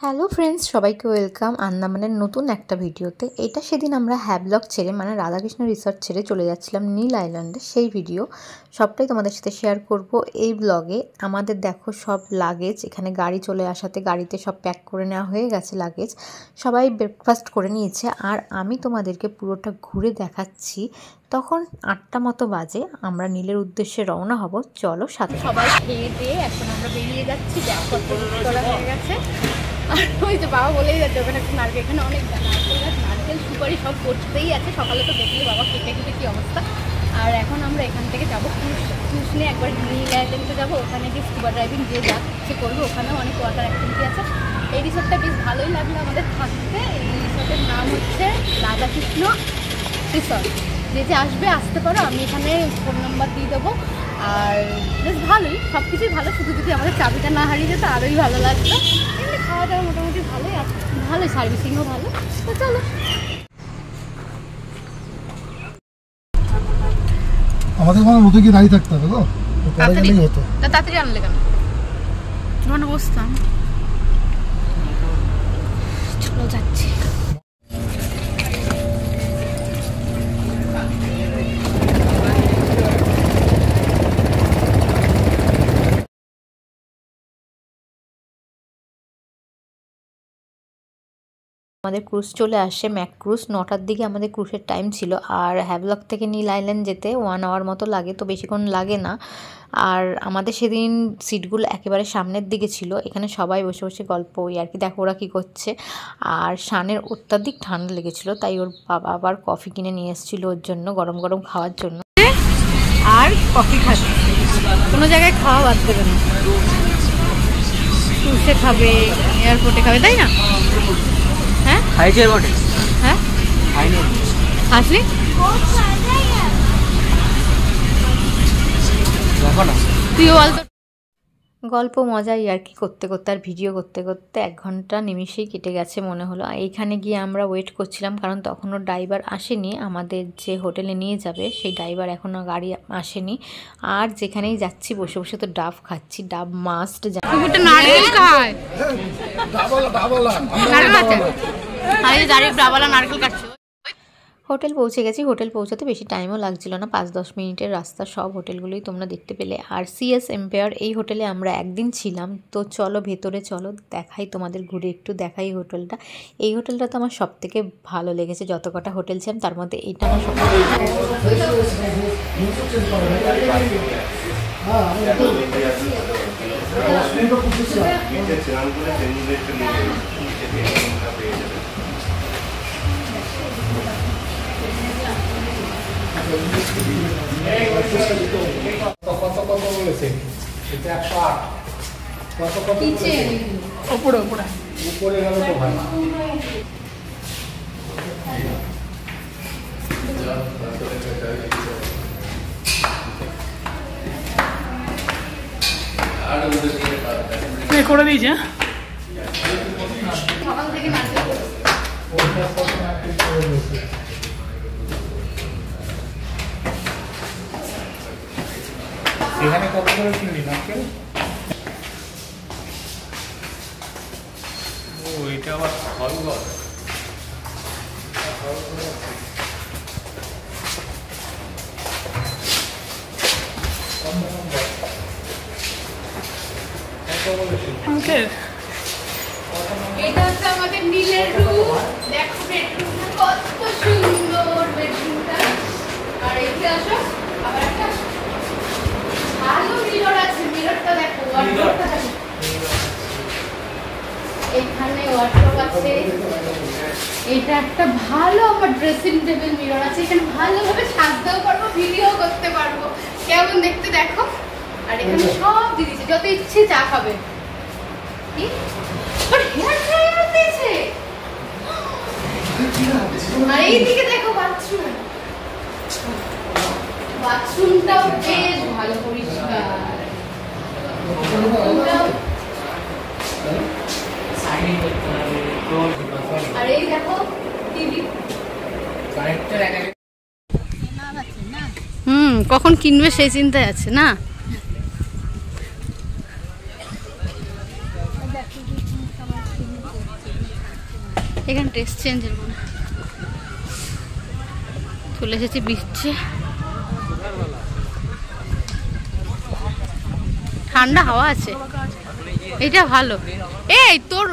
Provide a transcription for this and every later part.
Hello friends, সবাইকে welcome আন্দামানের নতুন একটা ভিডিওতে। এটা সেদিন আমরা হ্যাভলগ ছেড়ে মানে রাধাকৃষ্ণ রিসর্ট ছেড়ে চলে যাচ্ছিলাম নীল আইল্যান্ডে। সেই ভিডিও সবটাই তোমাদের সাথে শেয়ার করব এই ব্লগে। আমাদের দেখো সব লাগেজ এখানে গাড়ি চলে আসাতে গাড়িতে সব প্যাক করে নেওয়া হয়ে গেছে লাগেজ। সবাই ব্রেকফাস্ট করে নিয়েছে আর আমি তোমাদেরকে পুরোটা ঘুরে দেখাচ্ছি। তখন 8টা মতো বাজে, আমরা নীলের উদ্দেশ্যে রওনা হব। চলো সাথে। সবাই খেয়ে দিয়ে এখন আমরা বেরিয়ে যাচ্ছি। ব্যাগপত্র করা হয়ে গেছে আর ওই যে বাবা বলেই যাচ্ছে ওখানে একটা নারকেল, এখানে অনেক নারকেল গাছ, নারকেল সুপারি সব করতেই আছে। সকালে তো দেখলে বাবা কেটে কেটে কী অবস্থা। আর এখন আমরা এখান থেকে যাবো ক্রুজ নিয়ে একবার নীল আইল্যান্ডে যাবো। ওখানে গিয়ে স্কুবা ড্রাইভিং যে যাচ্ছে করবো, ওখানেও অনেক ওয়াটার অ্যাক্টিভিটি আছে। এই রিসোর্টটা বেশ ভালোই লাগলো আমাদের থাকতে। এই রিসোর্টের নাম হচ্ছে রাধাকৃষ্ণ রিসর্ট। যে আসবে আসতে পারো, আমি এখানে ফোন নাম্বার দিয়ে দেবো। আর বেশ ভালোই, সব কিছুই ভালো, শুধু যদি আমাদের চাবিটা না হারিয়ে যেত আরোই ভালো লাগতো। এমনি খাওয়া দাওয়া মোটামুটি ভালোই আছে, ভালোই সার্ভিসিংও ভালো। তো চলো আমাদের মানে মতো কি দাঁড়িয়ে থাকতে হবে, তাড়াতাড়ি আনলে কেন? ওখানে বসতাম। চলো যাচ্ছি। আমাদের ক্রুজ চলে আসে, ম্যাক ক্রুজ। 9টার দিকে আমাদের ক্রুজের টাইম ছিল। আর হ্যাভলগ থেকে নীল আইল্যান্ড যেতে 1 আওয়ার মতো লাগে, তো বেশিক্ষণ লাগে না। আর আমাদের সেদিন সিটগুলো একেবারে সামনের দিকে ছিল। এখানে সবাই বসে বসে গল্প, আর কি দেখো ওরা কী করছে। আর শানের অত্যাধিক ঠান্ডা লেগেছিলো, তাই ওর বাবা আবার কফি কিনে নিয়ে এসেছিলো ওর জন্য, গরম গরম খাওয়ার জন্য। আর কফি খাচ্ছে, কোনো জায়গায় খাওয়া বাদ দেবে না। ক্রুজে খাবে, এয়ারপোর্টে খাবে, তাই না? হ্যাঁ খাইছে এয়ারপোর্টে। হ্যাঁ খাইনি। আসলি তুইও বল তো। গল্প মজাই আর কি করতে করতে আর ভিডিও করতে করতে 1 ঘন্টা নিমিষেই কেটে গেছে মনে হলো। এইখানে গিয়ে আমরা ওয়েট করছিলাম, কারণ তখনও ড্রাইভার আসেনি। আমাদের যে হোটেলে নিয়ে যাবে সেই ড্রাইভার এখনও গাড়ি আসেনি। আর যেখানেই যাচ্ছি বসে বসে তো ডাব খাচ্ছি, ডাব মাস্ট। নারকেল কাটছে। হোটেল পৌঁছে গেছি। হোটেল পৌঁছাতে বেশি টাইমও লাগছিল না, 5-10 মিনিটের রাস্তা। সব হোটেলগুলোই তোমরা দেখতে পেলে। আর সিএস এম্পায়ার এই হোটেলে আমরা একদিন ছিলাম। তো চলো ভেতরে চলো, দেখাই তোমাদের, ঘুরে একটু দেখাই হোটেলটা। এই হোটেলটা তো আমার সব থেকে ভালো লেগেছে, যত কটা হোটেল ছিলাম তার মধ্যে এইটা আমার সব উপরে গেল তো ভাই। করে দিয়েছে। এখানে কত করে কিনলি নারকেল? ও এটা আবার ফলগড়। এটা হচ্ছে আমাদের নীলের রুম। দেখো বেডরুমটা কত সুন্দর, বেডরুমটা। আর এদিকে আসো, আবার একটা ভালো মিরর আছে। মিররটা দেখো, ওয়ার্ডরোবটা দেখো। এখানে ওয়ার্ডরোব আছে। এটা একটা ভালো আমার ড্রেসিং টেবিল মিরর আছে। এখানে ভালোভাবে সাজতেও পারবো, ভিডিও করতে পারবো। কেমন দেখতে দেখো। আর এখানে সব দিয়ে দিয়েছে, যত ইচ্ছে চা খাবে। কি আর হেয়ার ড্রায়ার দিয়েছে। আর এইদিকে দেখো বাথরুম। বাথরুমটাও বেশ ভালো পরিষ্কার। আর এই দেখো টিভি। কখন কিনবে সেই চিন্তায় আছে না। এখানে ড্রেস চেঞ্জের মনে চলে এসেছি বিচে। ঠান্ডা হাওয়া আছে, এটা ভালো। এই তোর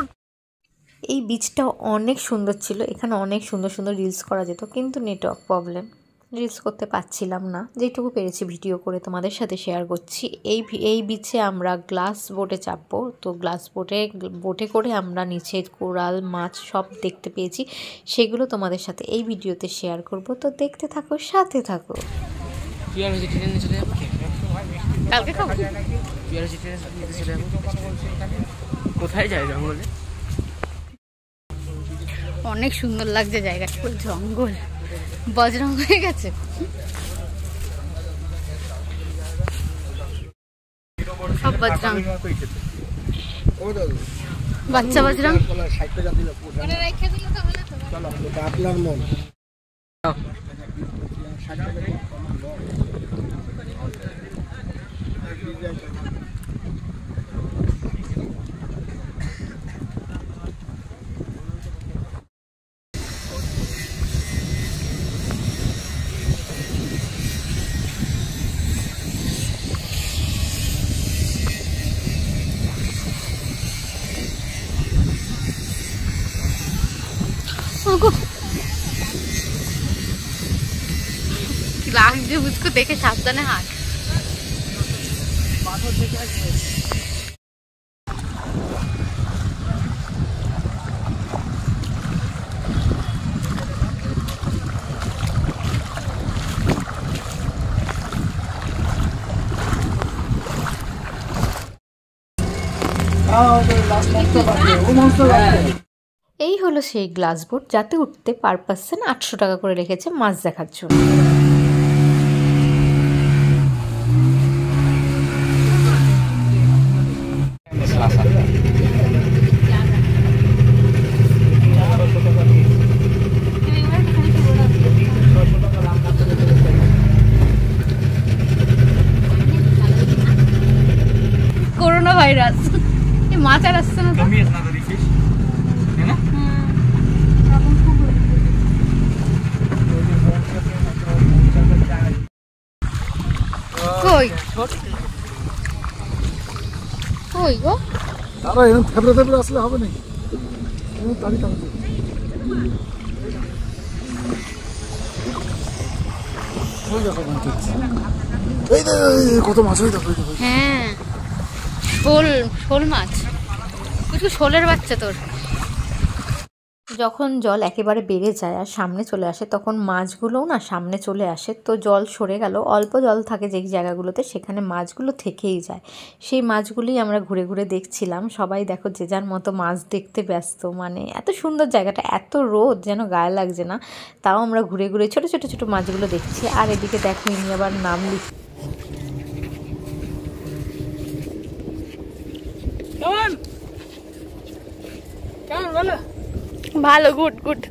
এই বিচটাও অনেক সুন্দর ছিল, এখানে অনেক সুন্দর সুন্দর রিলস করা যেত, কিন্তু নেটওয়ার্ক প্রবলেম, রিলস করতে পারছিলাম না। যেটুকু পেরেছি ভিডিও করে তোমাদের সাথে শেয়ার করছি। এই বিচে আমরা গ্লাস বোটে চাপবো, তো গ্লাস বোটে করে আমরা নিচে কোরাল মাছ সব দেখতে পেয়েছি, সেগুলো তোমাদের সাথে এই ভিডিওতে শেয়ার করব। তো দেখতে থাকো, সাথে থাকো। কোথায় যাই জঙ্গলে? অনেক সুন্দর লাগছে জায়গাটা, জঙ্গল বজরং হয়ে গেছে। সব বজরং, বাচ্চা বজরং। লাগছে বুঝকো, দেখে সাবধানে হাঁট। এই হলো সেই গ্লাস বোট, যাতে উঠতে পার পার্সন 800 টাকা করে রেখেছে মাছ দেখার জন্য। করোনা ভাইরাস, মাছ আর আসছে না তো। কই কই গো? দাদা এরকম থেবড়ে থেবড়ে আসলে হবে নাকি? তাড়ি তাড়ি কত মাছ হয়ে যাবে। হ্যাঁ, শোল মাছ, শোলের বাচ্চা তোর। যখন জল একেবারে বেড়ে যায় আর সামনে চলে আসে, তখন মাছগুলোও না সামনে চলে আসে। তো জল সরে গেল, অল্প জল থাকে যেই জায়গাগুলোতে, সেখানে মাছগুলো থেকেই যায়। সেই মাছগুলোই আমরা ঘুরে ঘুরে দেখছিলাম। সবাই দেখো যে যার মতো মাছ দেখতে ব্যস্ত। মানে এত সুন্দর জায়গাটা, এত রোদ যেন গায়ে লাগছে না, তাও আমরা ঘুরে ঘুরে ছোট ছোট ছোট মাছগুলো দেখছি। আর এদিকে দেখো ইনি আবার নাম লিখ। ভালো, গুড গুড।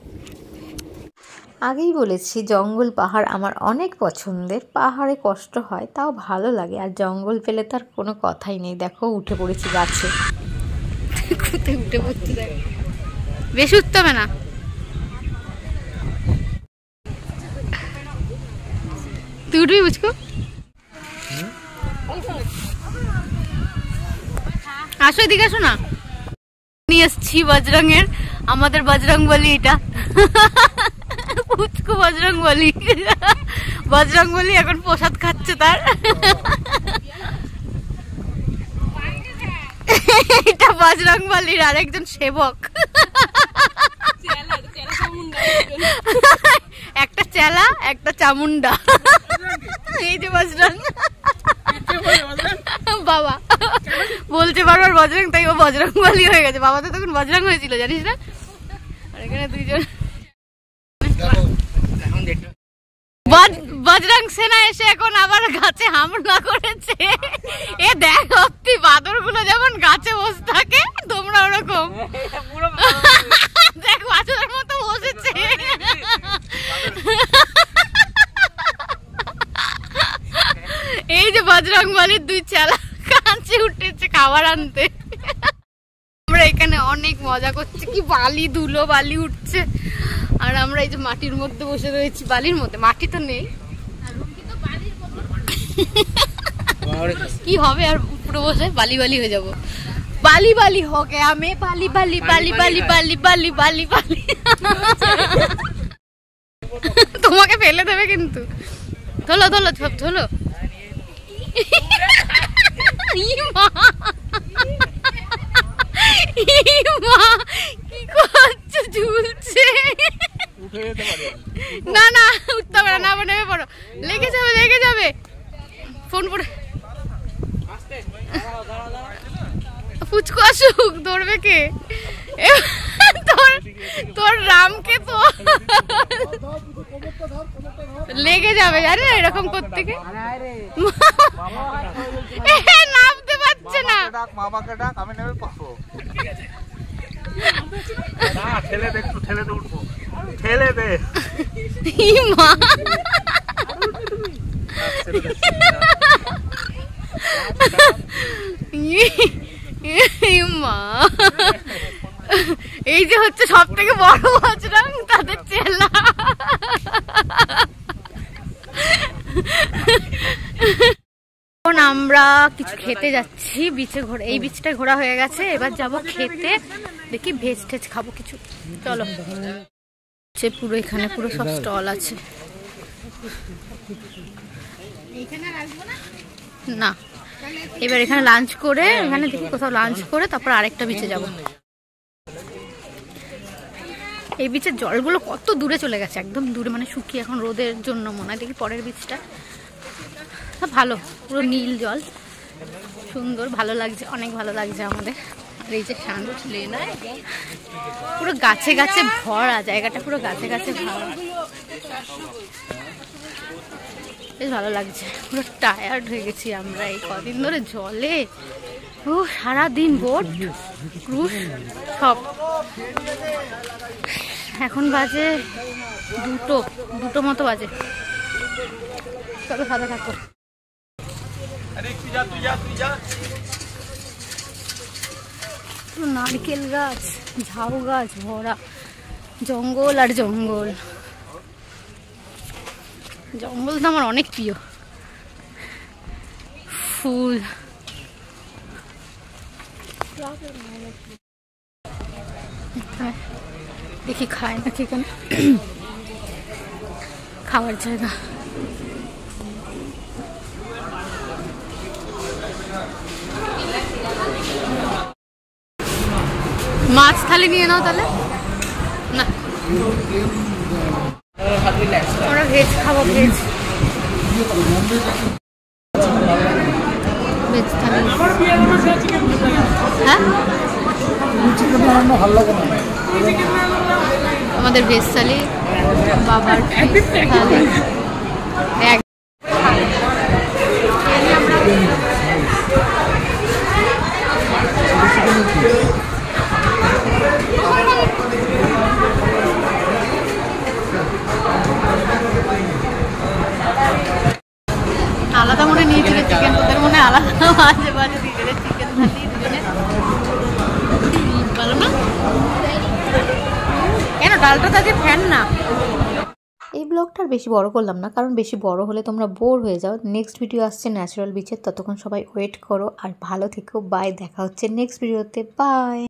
আগেই বলেছি জঙ্গল পাহাড় আমার অনেক পছন্দের। পাহাড়ে কষ্ট হয়, তাও ভালো লাগে, আর জঙ্গল পেলে তার কোনো কথাই নেই। দেখো উঠে পড়েছি গাছে। কোথায় উঠে পড়তে দেখ, বেশি উঠতে হবে না। তুই উঠবি বুঝকো, আসো এদিকে আসো না। নিয়ে এসছি বজরঙের, আমাদের বজরং বলি এটা, পুচকু বজরং বলি। বজরং বলি এখন প্রসাদ খাচ্ছে তার। এটা বজরং বলির আরেকজন সেবক, একটা চেলা একটা চামুন্ডা। এই যে বজরং বাবা বলছে বারবার বজরং, তাই ও বজরং বলি হয়ে গেছে। বাবা তো তখন বজরং হয়েছিল জানিস না। আর এখানে দুইজন বজরং সেনা এসে এখন আবার গাছে হামলা করেছে। এ দেখ অব্দি বাদর গুলো যেমন গাছে বসে থাকে, তোমরা ওরকম দেখ বাদরের মতো বসেছে। এই যে বজরং বলির দুই চেলা কাঁচে উঠেছে খাবার আনতে। আমরা এখানে অনেক মজা করছে, কি বালি ধুলো বালি উঠছে, আর আমরা এই যে মাটির মধ্যে বসে রয়েছি। বালির মধ্যে, মাটি তো নেই, কি হবে আর উপরে বসে বালি বালি হয়ে যাবো। বালি বালি हो गया मैं, বালি বালি বালি বালি বালি বালি বালি বালি। তোমাকে ফেলে দেবে কিন্তু। ধরো ধরো সব ধরো। কি করছে, ঝুলছে। না না উঠতে পারে না, নেমে পড়ো, লেগে যাবে লেগে যাবে। ফোন পড়ে ফুচকু আসুক, ধরবে কে? তোর রামকে তো লেগে যাবে, জানি না এরকম করতে কে। নামতে পারছে না। মামাকে ডাক, আমি নেমে পড়বো। ঠেলে দে, একটু ঠেলে দে, উঠবো, ঠেলে দে। মা মা, এই যে হচ্ছে সব থেকে বড় বজরং, তাদের চেলা। এখন আমরা কিছু খেতে যাচ্ছি, বিচে ঘোরা, এই বিচটা ঘোরা হয়ে গেছে, এবার যাব খেতে। দেখি ভেজ টেজ খাবো কিছু, চলো। পুরো এখানে পুরো সব স্টল আছে। না, এবার এখানে লাঞ্চ করে, এখানে দেখি কোথাও লাঞ্চ করে তারপর আরেকটা বিচে যাব। এই বিচের জলগুলো কত দূরে চলে গেছে, একদম দূরে, মানে শুকিয়ে এখন রোদের জন্য মনে হয়। দেখি পরের বিচটা ভালো, পুরো নীল জল, সুন্দর, ভালো লাগছে, অনেক ভালো লাগছে আমাদের। আর এই যে শান্ত পুরো গাছে গাছে ভরা, জায়গাটা পুরো গাছে গাছে ভরা, বেশ ভালো লাগছে। পুরো টায়ার্ড হয়ে গেছি আমরা এই কদিন ধরে জলে, ও সারাদিন বোট ক্রুজ সব। এখন বাজে দুটো মতো বাজে। চলো সাথে থাকো। নারকেল গাছ, ঝাউ গাছ ভরা, জঙ্গল আর জঙ্গল। জঙ্গল তো আমার অনেক প্রিয়। ফুল, দেখি খায় নাকি এখানে, খাওয়ার জায়গা। মাছ থালি নিয়ে নাও তাহলে। না, আমরা ভেজ খাবো, ভেজ ভেজ থালি। হ্যাঁ, আমাদের ভেজ থালি, বাবার থালি। আলাদা মনে নিয়েছিল চিকেন, তোদের মনে আলাদা মাঝে মাঝে দুজনের চিকেন থালি, দুজনে ভালো না। কেন ডালটা তাকে ফ্যান না। এই ব্লগটা আর বেশি বড় করলাম না, কারণ বেশি বড় হলে তোমরা বোর হয়ে যাও। নেক্সট ভিডিও আসছে ন্যাচারাল বিচের, ততক্ষণ সবাই ওয়েট করো আর ভালো থেকো। বাই, দেখা হচ্ছে নেক্সট ভিডিওতে, বাই।